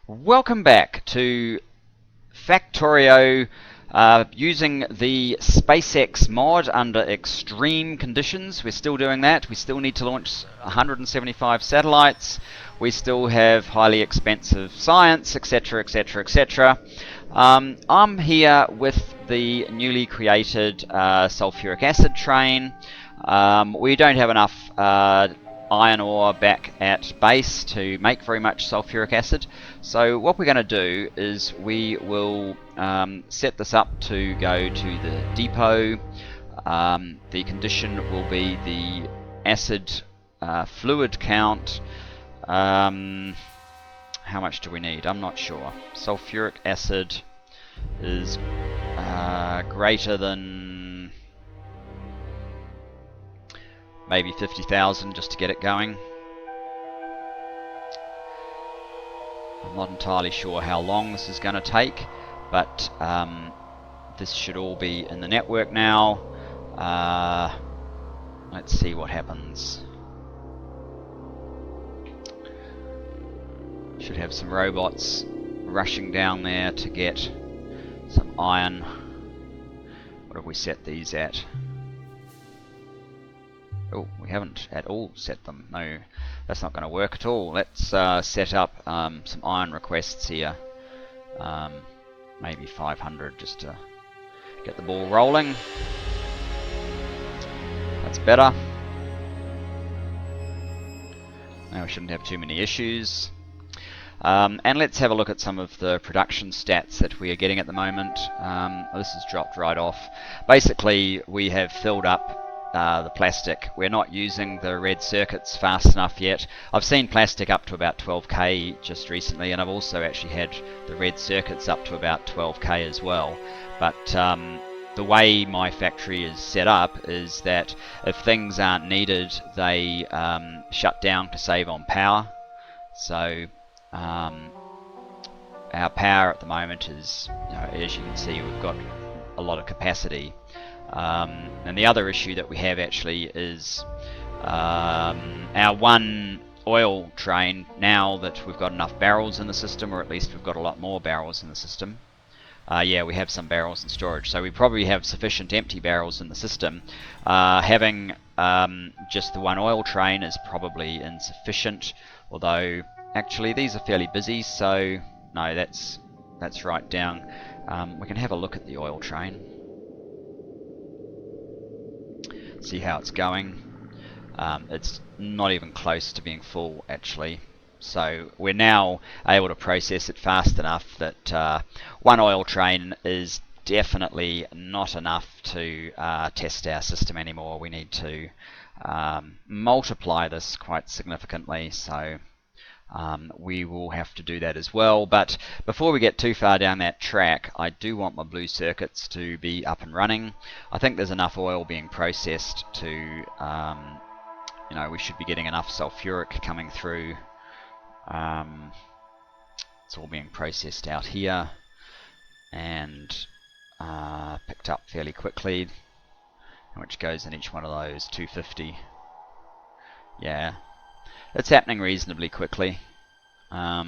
Welcome back to Factorio using the SpaceX mod under extreme conditions. We're still doing that. We still need to launch 175 satellites. We still have highly expensive science, etc, etc, etc. I'm here with the newly created sulfuric acid train. We don't have enough iron ore back at base to make very much sulfuric acid, so what we're going to do is we will set this up to go to the depot. The condition will be the acid fluid count. How much do we need? I'm not sure. Sulfuric acid is greater than maybe 50,000 just to get it going. I'm not entirely sure how long this is going to take, but this should all be in the network now. Let's see what happens. Should have some robots rushing down there to get some iron. What have we set these at? Oh, we haven't at all set them. No, that's not going to work at all. Let's set up some iron requests here. Maybe 500 just to get the ball rolling. That's better. Now we shouldn't have too many issues. And let's have a look at some of the production stats that we are getting at the moment. This has dropped right off. Basically, we have filled up the plastic. We're not using the red circuits fast enough yet. I've seen plastic up to about 12k just recently, and I've also actually had the red circuits up to about 12k as well. But the way my factory is set up is that if things aren't needed, they shut down to save on power. So our power at the moment is, as you can see, we've got a lot of capacity. And the other issue that we have actually is our one oil train, now that we've got enough barrels in the system, or at least we've got a lot more barrels in the system. Yeah, we have some barrels in storage, so we probably have sufficient empty barrels in the system. Having just the one oil train is probably insufficient, although actually these are fairly busy, so no, that's right down. We can have a look at the oil train. See how it's going. It's not even close to being full actually, so we're now able to process it fast enough that one oil train is definitely not enough to test our system anymore. We need to multiply this quite significantly, so we will have to do that as well. But before we get too far down that track, I do want my blue circuits to be up and running. I think there's enough oil being processed to, we should be getting enough sulfuric coming through. It's all being processed out here and picked up fairly quickly, which goes in each one of those. 250. Yeah. It's happening reasonably quickly. How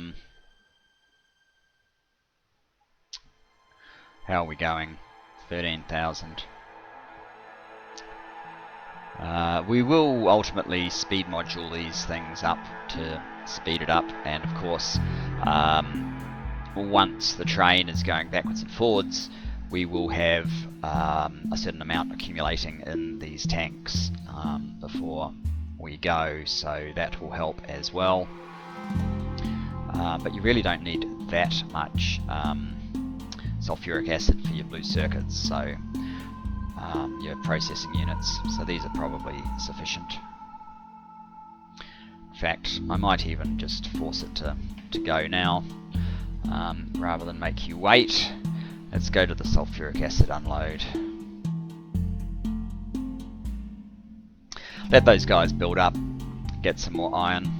are we going? 13,000. We will ultimately speed module these things up to speed it up, and of course, once the train is going backwards and forwards, we will have a certain amount accumulating in these tanks before we go, so that will help as well. But you really don't need that much sulfuric acid for your blue circuits, so your processing units, so these are probably sufficient. In fact, I might even just force it to go now rather than make you wait. Let's go to the sulfuric acid unload. Let those guys build up, get some more iron.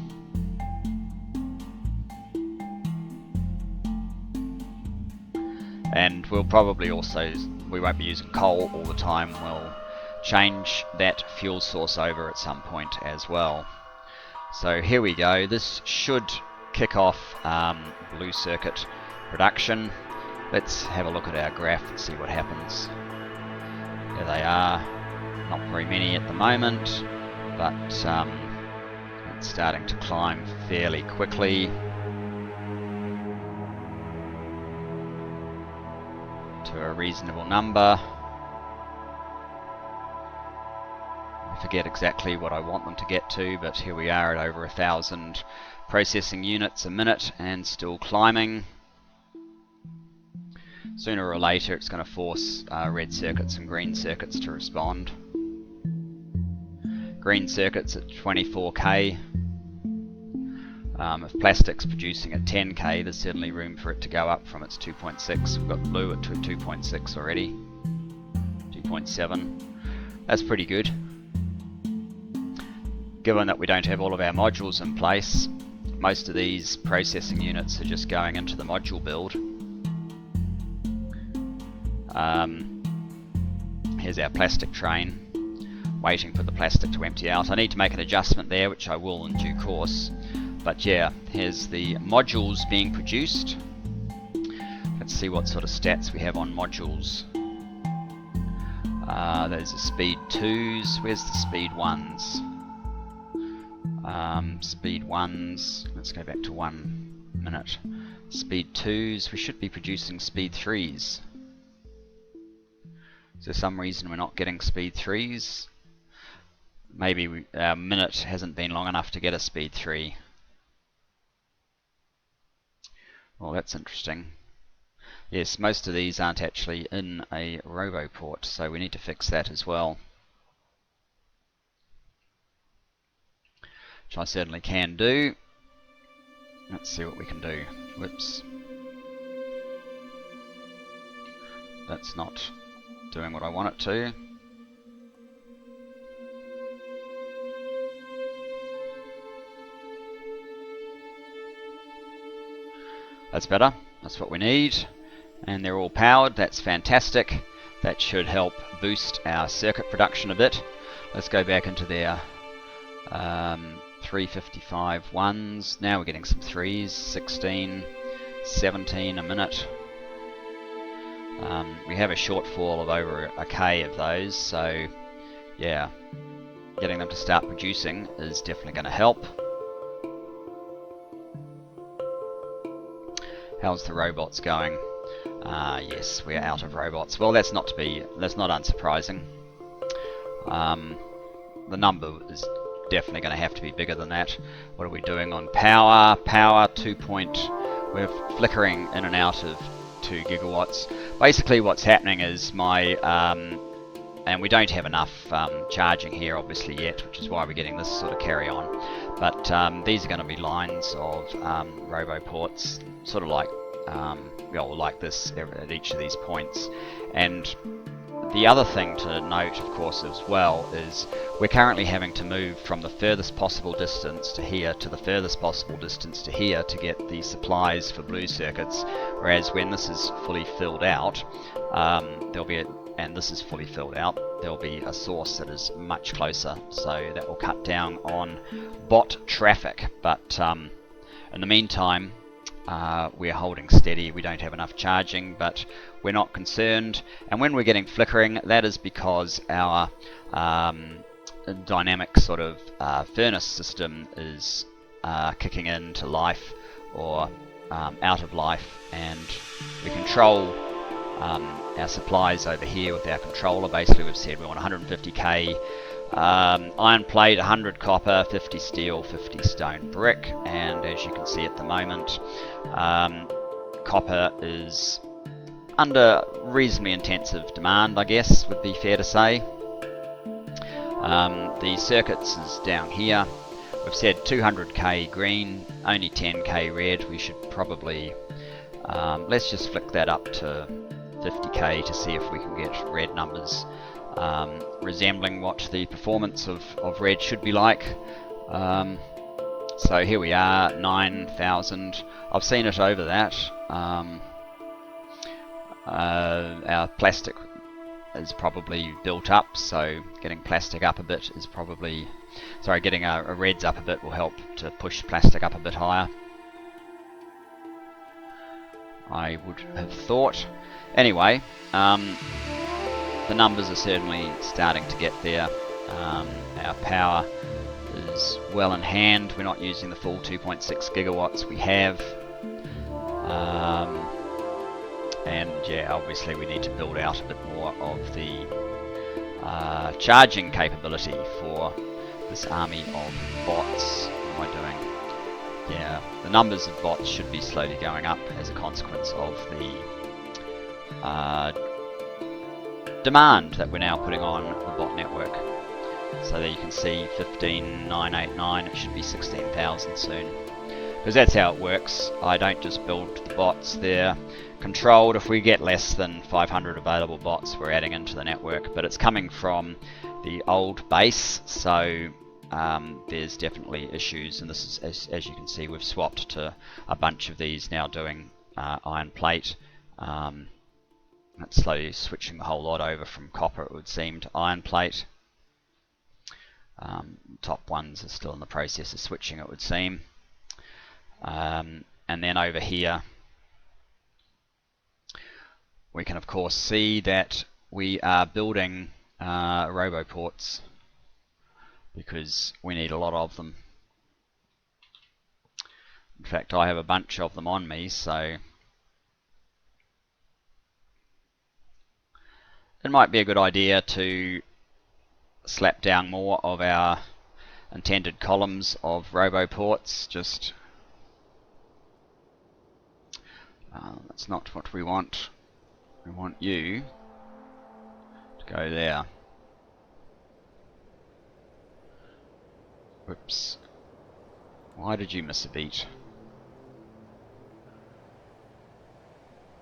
And we'll probably also, we won't be using coal all the time, we'll change that fuel source over at some point as well. So here we go, this should kick off blue circuit production. Let's have a look at our graph and see what happens. There they are. Not very many at the moment, but it's starting to climb fairly quickly to a reasonable number. I forget exactly what I want them to get to, but here we are at over 1,000 processing units a minute and still climbing. Sooner or later it's going to force red circuits and green circuits to respond. Green circuits at 24k. If plastic's producing at 10k, there's certainly room for it to go up from its 2.6. We've got blue at 2.6 already. 2.7. That's pretty good. Given that we don't have all of our modules in place, most of these processing units are just going into the module build. Here's our plastic train, waiting for the plastic to empty out. I need to make an adjustment there, which I will in due course. But yeah, here's the modules being produced. Let's see what sort of stats we have on modules. There's the speed 2s. Where's the speed 1s? Speed 1s, let's go back to 1 minute. Speed 2s, we should be producing speed 3s. Is there some reason we're not getting speed 3s? Maybe our minute hasn't been long enough to get a speed 3. Well, that's interesting. Yes, most of these aren't actually in a roboport, so we need to fix that as well. Which I certainly can do. Let's see what we can do. Whoops. That's not doing what I want it to. That's better. That's what we need. And they're all powered. That's fantastic. That should help boost our circuit production a bit. Let's go back into their 355 1s. Now we're getting some 3s. 16, 17 a minute. We have a shortfall of over a K of those, so yeah, getting them to start producing is definitely going to help. How's the robots going? Yes, we're out of robots. Well, that's not unsurprising. The number is definitely going to have to be bigger than that. What are we doing on power? Power 2. We're flickering in and out of 2 gigawatts. Basically what's happening is and we don't have enough charging here obviously yet, which is why we're getting this sort of carry on. But these are going to be lines of roboports, sort of like like this at each of these points. And the other thing to note, of course, as well, is we're currently having to move from the furthest possible distance to here to the furthest possible distance to here to get the supplies for blue circuits, whereas when this is fully filled out, this is fully filled out, there'll be a source that is much closer, so that will cut down on bot traffic. But in the meantime, we're holding steady. We don't have enough charging, but we're not concerned. And when we're getting flickering, that is because our dynamic sort of furnace system is kicking into life or out of life, and we control our supplies over here with our controller. Basically we've said we want 150k iron plate, 100 copper, 50 steel, 50 stone brick, and as you can see at the moment, copper is under reasonably intensive demand, I guess would be fair to say. The circuits is down here. We've said 200k green, only 10k red. We should probably let's just flick that up to 50k to see if we can get red numbers resembling what the performance of red should be like. So here we are, 9,000. I've seen it over that. Our plastic is probably built up, so getting plastic up a bit is probably, sorry, getting a reds up a bit will help to push plastic up a bit higher. I would have thought. Anyway, the numbers are certainly starting to get there. Our power is well in hand. We're not using the full 2.6 gigawatts we have. And yeah, obviously we need to build out a bit more of the charging capability for this army of bots. What am I doing? Yeah, the numbers of bots should be slowly going up as a consequence of the demand that we're now putting on the bot network. So there you can see 15,989, it should be 16,000 soon. Because that's how it works. I don't just build the bots, they're controlled. If we get less than 500 available bots, we're adding into the network, but it's coming from the old base, so there's definitely issues, and this is, as you can see, we've swapped to a bunch of these now doing iron plate. That's slowly switching the whole lot over from copper, it would seem, to iron plate. Top ones are still in the process of switching, it would seem. And then over here we can of course see that we are building roboports because we need a lot of them. In fact, I have a bunch of them on me, so it might be a good idea to slap down more of our intended columns of roboports. Just that's not what we want. We want you to go there. Whoops. Why did you miss a beat?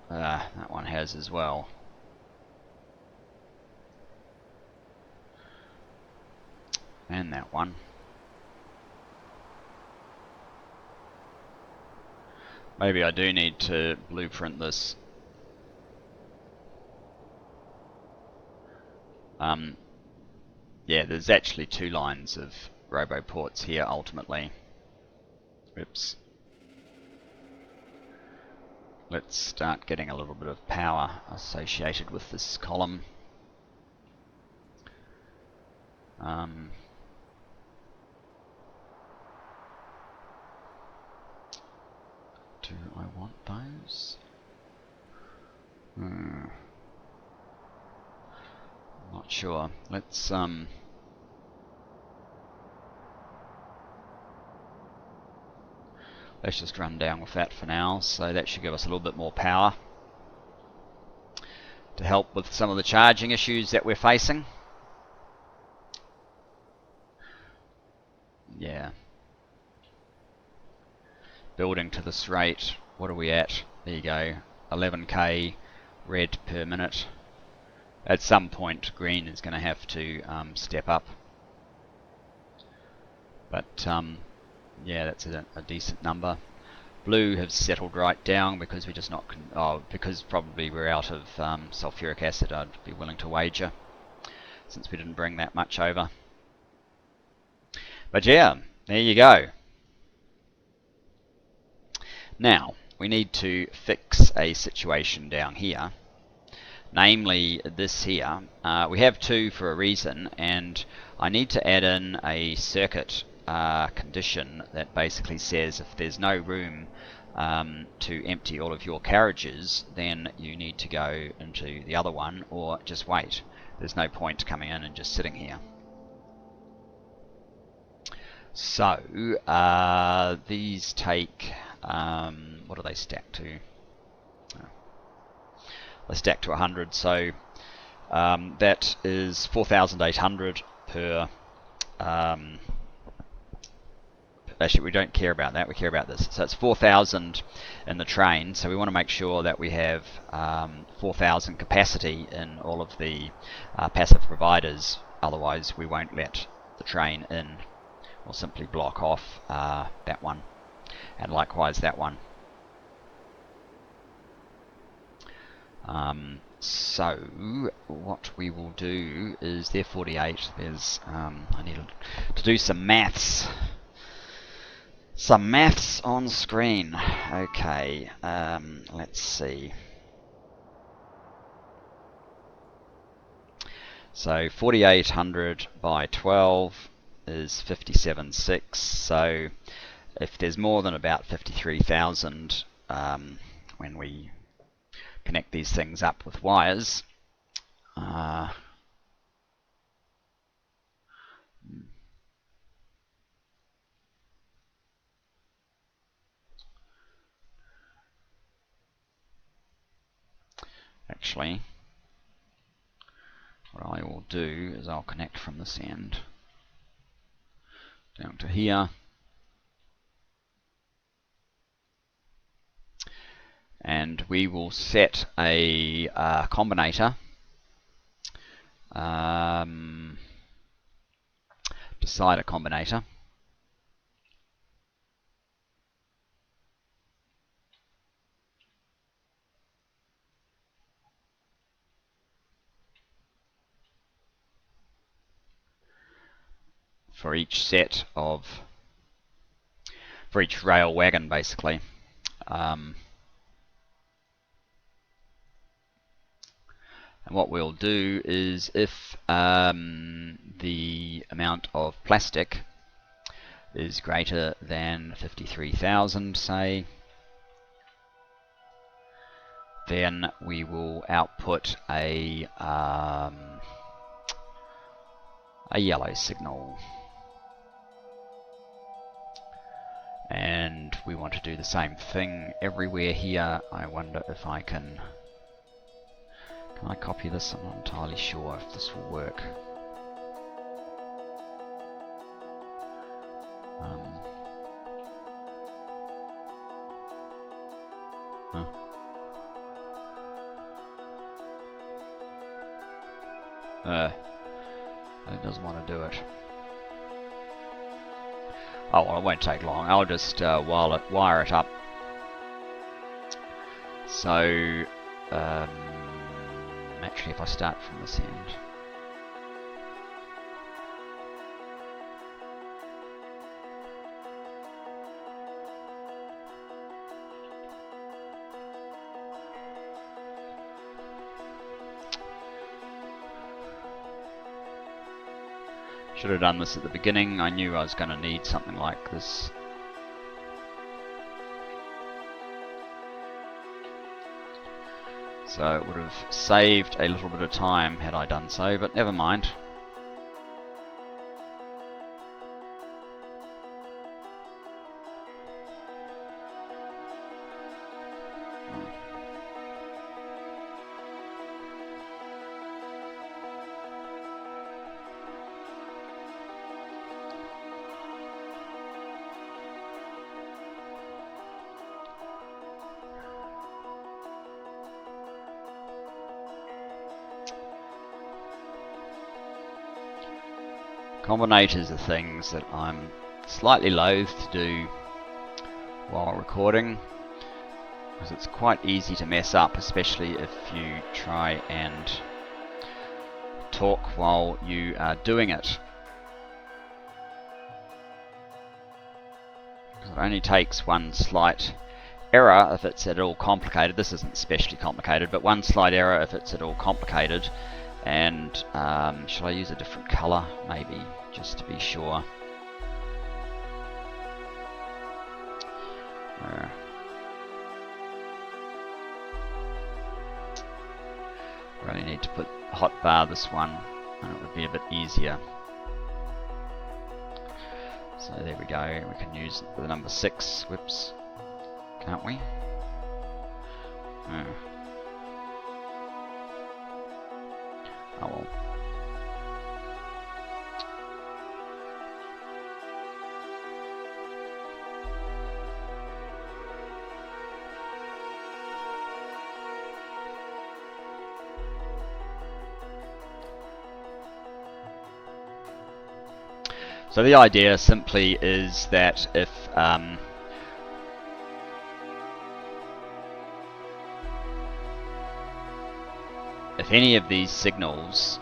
That one has as well. And that one. Maybe I do need to blueprint this. Yeah, there's actually 2 lines of roboports here ultimately. Oops. Let's start getting a little bit of power associated with this column. Do I want those? Not sure. Let's just run down with that for now. So that should give us a little bit more power to help with some of the charging issues that we're facing. Yeah. Building to this rate, what are we at? There you go, 11k red per minute. At some point green is going to have to step up, but yeah, that's a decent number. Blue have settled right down because we're just not because probably we're out of sulfuric acid, I'd be willing to wager, since we didn't bring that much over. But yeah, there you go. Now, we need to fix a situation down here, namely this here. We have 2 for a reason, and I need to add in a circuit condition that basically says if there's no room to empty all of your carriages, then you need to go into the other one or just wait. There's no point coming in and just sitting here. So, these take, what do they stack to? They stack to 100, so that is 4,800 per, actually we don't care about that, we care about this. So it's 4,000 in the train, so we want to make sure that we have 4,000 capacity in all of the passive providers, otherwise we won't let the train in. We'll simply block off that one, and likewise that one. So what we will do is, they're 48. There's I need to do some maths. Some maths on screen. Okay, let's see. So 4800 by 12 is 57.6. So if there's more than about 53,000 when we connect these things up with wires, actually, what I will do is I'll connect from this end down to here, and we will set a combinator, decider combinator, for each rail wagon, basically. And what we'll do is, if the amount of plastic is greater than 53,000, say, then we will output a yellow signal. And we want to do the same thing everywhere here. I wonder if I can I copy this? I'm not entirely sure if this will work. It doesn't want to do it. Oh, well, it won't take long. I'll just wire it up. So, actually, if I start from this end. Should have done this at the beginning. I knew I was going to need something like this. So it would have saved a little bit of time had I done so, but never mind. Combinators are things that I'm slightly loath to do while recording, because it's quite easy to mess up, especially if you try and talk while you are doing it. It only takes one slight error if it's at all complicated. This isn't especially complicated, but one slight error if it's at all complicated. And shall I use a different color, maybe, just to be sure? I really need to put hotbar this one, and it would be a bit easier. So there we go. We can use the number 6. Whoops, can't we? Oh well. So the idea simply is that if any of these signals,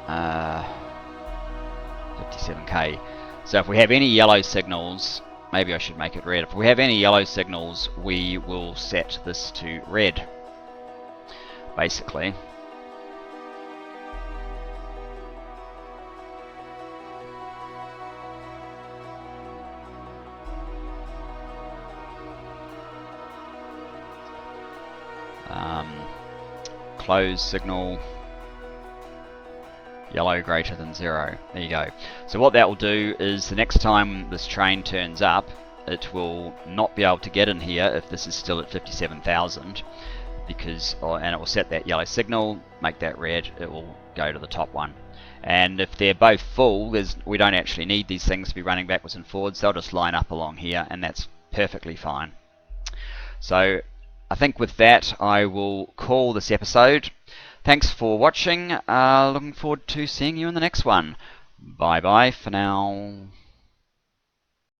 57K, so if we have any yellow signals maybe I should make it red. If we have any yellow signals, we will set this to red, basically. Close signal, yellow greater than 0. There you go. So what that will do is the next time this train turns up, it will not be able to get in here if this is still at 57,000, because, and it will set that yellow signal, make that red, it will go to the top one. And if they're both full, we don't actually need these things to be running backwards and forwards, they'll just line up along here, and that's perfectly fine. So I think with that I will call this episode. Thanks for watching. Looking forward to seeing you in the next one. Bye bye for now.